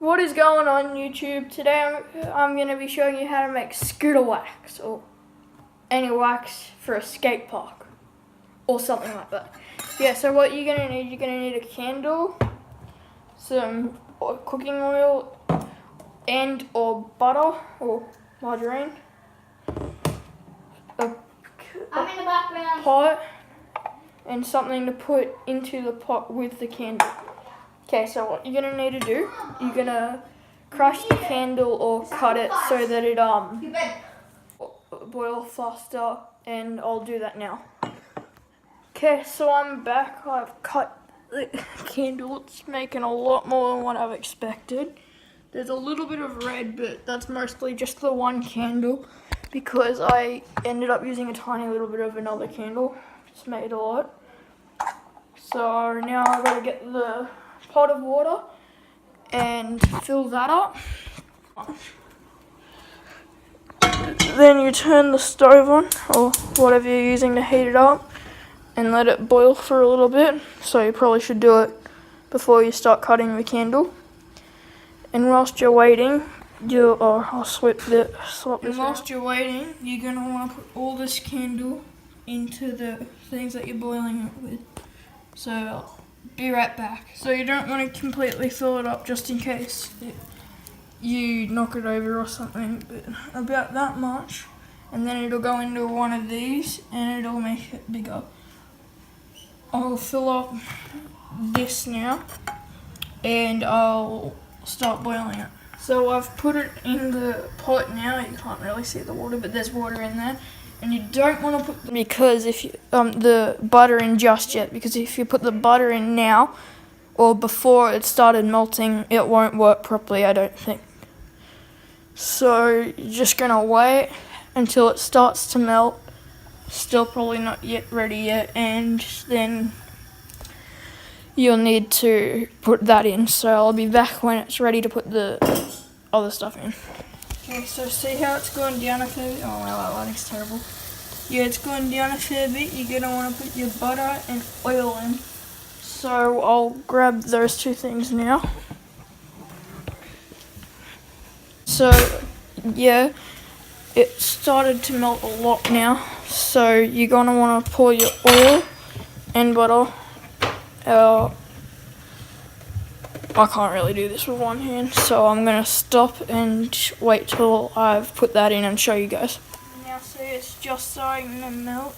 What is going on YouTube? Today I'm going to be showing you how to make scooter wax or any wax for a skate park or something like that. Yeah, so what you're going to need a candle, some cooking oil and or butter or margarine, a pot and something to put into the pot with the candle. Okay, so what you're gonna need to do, you're gonna crush the candle or cut it so that it boil faster, and I'll do that now. Okay, so I'm back. I've cut the candle. It's making a lot more than what I've expected. There's a little bit of red, but that's mostly just the one candle because I ended up using a tiny little bit of another candle. Just made a lot. So now I've got to get the pot of water and fill that up. Then you turn the stove on or whatever you're using to heat it up and let it boil for a little bit. So you probably should do it before you start cutting the candle. And whilst you're waiting, whilst you're waiting, you're gonna want to put all this candle into the things that you're boiling it with. So be right back. So you don't want to completely fill it up just in case you knock it over or something, but about that much, and then it'll go into one of these and it'll make it bigger. I'll fill up this now and I'll start boiling it. So I've put it in the pot now. You can't really see the water, but there's water in there. And you don't want to put the butter in just yet, because if you put the butter in now or before it started melting, it won't work properly, I don't think. So you're just gonna wait until it starts to melt. Still probably not yet ready yet, and then you'll need to put that in. So I'll be back when it's ready to put the other stuff in. Okay, so see how it's going down a fair bit? Oh wow, that lighting's terrible. Yeah, it's going down a fair bit. You're going to want to put your butter and oil in. So I'll grab those two things now. So yeah, it started to melt a lot now. So you're going to want to pour your oil and butter. I can't really do this with one hand, so I'm going to stop and wait till I've put that in and show you guys. Now see, it's just starting to melt.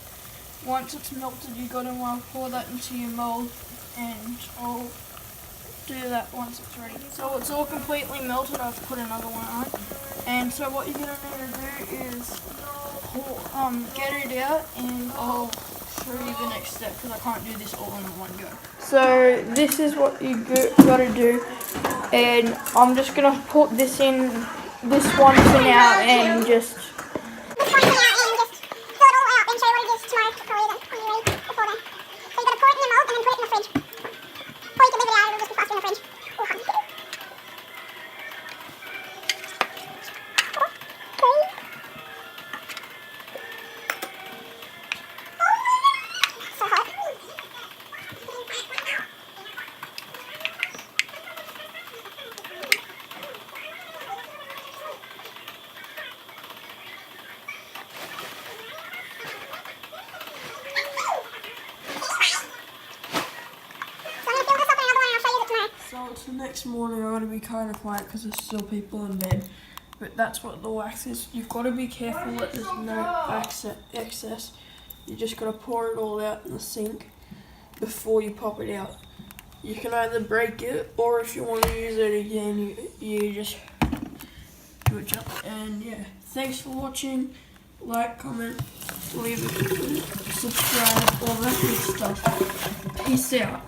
Once it's melted, you're going to want to pour that into your mold, and I'll do that once it's ready. So it's all completely melted. I've put another one on, and so what you're going to need to do is get it out, and I'll show you the next step because I can't do this all in one go. So this is what you got to do, and I'm just going to put this in this one for now and just So it's the next morning. I got to be kind of quiet because there's still people in bed. But that's what the wax is. You've got to be careful that there's no excess. You just got to pour it all out in the sink before you pop it out. You can either break it, or if you want to use it again, you just do it jump. And yeah, thanks for watching. Like, comment, leave a subscribe, all that good stuff. Peace out.